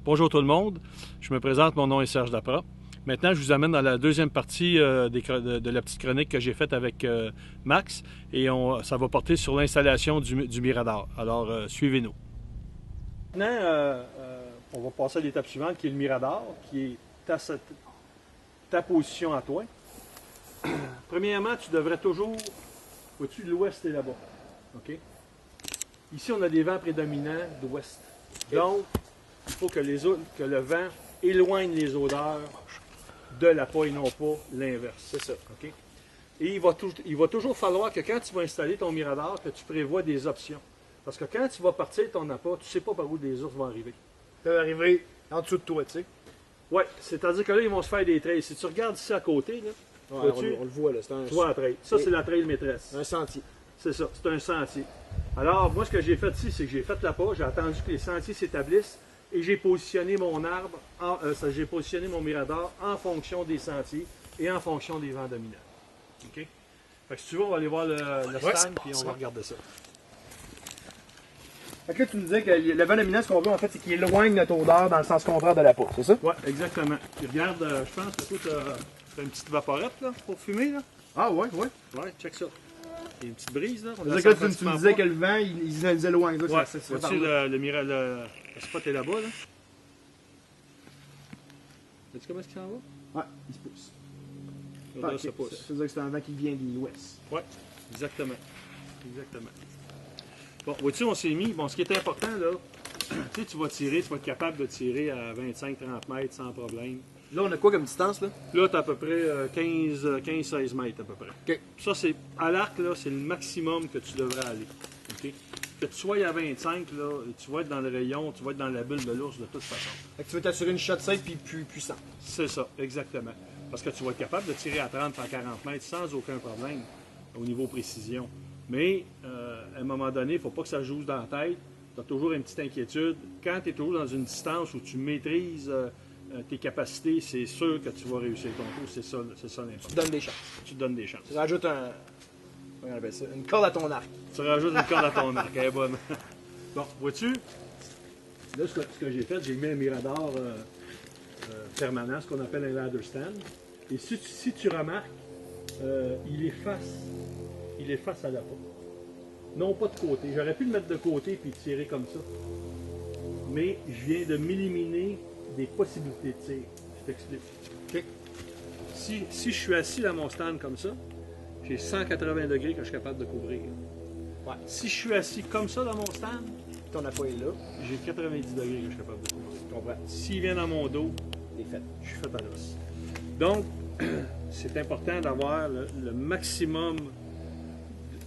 Bonjour tout le monde, je me présente, mon nom est Serge Daprat. Maintenant, je vous amène dans la deuxième partie de la petite chronique que j'ai faite avec Max et ça va porter sur l'installation du Mirador. Alors, suivez-nous. Maintenant, on va passer à l'étape suivante qui est le Mirador, qui est ta position à toi. Premièrement, tu devrais toujours au-dessus de l'ouest et là-bas. OK? Ici, on a des vents prédominants d'ouest. Donc, il faut que le vent éloigne les odeurs de la paille, non pas l'inverse. C'est ça. OK? Et il va toujours falloir que quand tu vas installer ton Mirador, que tu prévois des options. Parce que quand tu vas partir ton appât, tu ne sais pas par où les ours vont arriver. Ils peuvent arriver en dessous de toi, tu sais. Oui, c'est-à-dire que là, ils vont se faire des trails. Si tu regardes ici à côté, là, ouais, on le voit, là. Tu vois un trail. Ça, c'est la trail maîtresse. Un sentier. C'est ça, c'est un sentier. Alors, moi, ce que j'ai fait ici, c'est que j'ai fait l'appât, j'ai attendu que les sentiers s'établissent et j'ai positionné mon arbre, j'ai positionné mon Mirador en fonction des sentiers et en fonction des vents dominants. OK? Fait que si tu veux, on va aller voir le stand et on va regarder ça. Fait que là, tu nous disais que le vent dominant, ce qu'on veut, en fait, c'est qu'il éloigne notre odeur dans le sens contraire de la peau, c'est ça? Oui, exactement. Puis regarde, je pense que tu as une petite vaporette là, pour fumer. Là. Ah, ouais, ouais. Ouais, check ça. Il y a une petite brise là. Tu me disais que le vent, il les éloigne. Ouais, vois-tu le spot est là-bas, là? Sais-tu comment est-ce qu'il s'en va? Ouais, il se pousse. Là, ça pousse. Ça veut dire que c'est un vent qui vient de l'ouest. Ouais, exactement. Exactement. Bon, vois-tu, on s'est mis. Bon, ce qui est important, là, tu sais, tu vas être capable de tirer à 25-30 mètres sans problème. Là, on a quoi comme distance, là? Là, tu as à peu près 15-16 mètres, à peu près. OK. Ça, c'est à l'arc, là, c'est le maximum que tu devrais aller. OK? Que tu sois à 25, là, tu vas être dans le rayon, tu vas être dans la bulle de l'ours de toute façon. Fait que tu veux t'assurer une shot safe puis plus puissante. C'est ça, exactement. Parce que tu vas être capable de tirer à 30 à 40 mètres sans aucun problème au niveau précision. Mais, à un moment donné, il ne faut pas que ça joue dans la tête. Tu as toujours une petite inquiétude. Quand tu es toujours dans une distance où tu maîtrises tes capacités, c'est sûr que tu vas réussir ton coup. C'est ça l'important. Tu te donnes des chances. Tu te donnes des chances. Tu rajoutes une corde à ton arc. Tu rajoutes une corde à ton arc. Elle est bonne. Bon, vois-tu? Là, ce que j'ai fait, j'ai mis un Mirador permanent, ce qu'on appelle un ladder stand. Et si tu remarques, il est face à la peau. Non pas de côté. J'aurais pu le mettre de côté puis tirer comme ça. Mais je viens de m'éliminer des possibilités de tir. Je t'explique. Okay. Si je suis assis dans mon stand comme ça, j'ai 180 degrés que je suis capable de couvrir. Ouais. Si je suis assis comme ça dans mon stand, ton appât est là, j'ai 90 degrés que je suis capable de couvrir. Tu comprends? S'il vient dans mon dos, je suis fait à l'os. Donc, c'est important d'avoir le maximum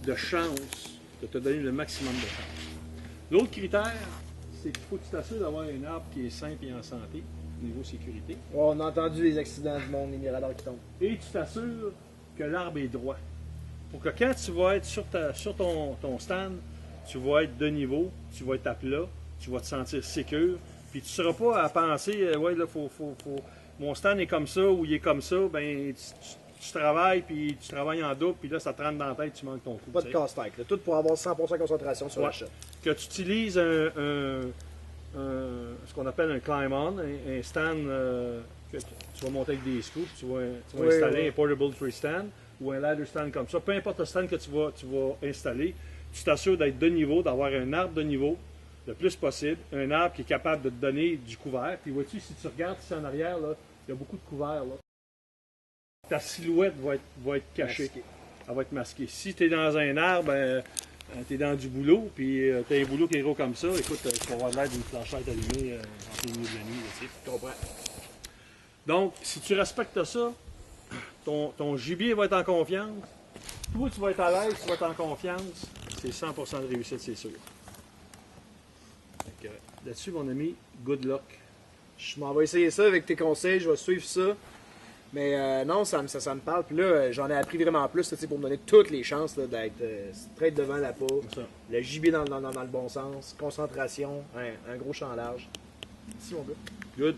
de chance, de te donner le maximum de chance. L'autre critère, c'est qu'il faut que tu t'assures d'avoir un arbre qui est sain et en santé, au niveau sécurité. Oh, on a entendu les accidents du monde, les miradors qui tombent. Et tu t'assures que l'arbre est droit. Pour que quand tu vas être sur ton stand, tu vas être de niveau, tu vas être à plat, tu vas te sentir sécure, puis tu ne seras pas à penser, ouais, là, mon stand est comme ça ou il est comme ça, ben tu travailles, puis tu travailles en double, puis là, ça te rentre dans la tête, tu manques ton coup. Pas de casse-tête, tout pour avoir 100% de concentration sur la shot. Que tu utilises ce qu'on appelle un climb-on, un stand que tu vas monter avec des screws, tu vas installer un portable tree stand ou un ladder stand comme ça. Peu importe le stand que tu vas installer, tu t'assures d'être de niveau, d'avoir un arbre de niveau le plus possible, un arbre qui est capable de te donner du couvert. Puis vois-tu, si tu regardes ici en arrière, là, il y a beaucoup de couverts. Là. Ta silhouette va être cachée. Masquée. Elle va être masquée. Si tu es dans un arbre, tu es dans du boulot, puis tu as un boulot qui est gros comme ça, écoute, tu vas avoir l'air d'une flashlight allumée en plein milieu de la nuit. Tu comprends? Donc, si tu respectes ça, ton gibier va être en confiance, toi tu vas être à l'aise, tu vas être en confiance, c'est 100% de réussite, c'est sûr. Là-dessus, mon ami, good luck. Je m'en vais essayer ça avec tes conseils, je vais suivre ça. Mais non, ça me parle. Puis là, j'en ai appris vraiment plus pour me donner toutes les chances d'être straight devant la peau. Le gibier dans le bon sens, concentration, un gros champ large. Merci mon gars. Good.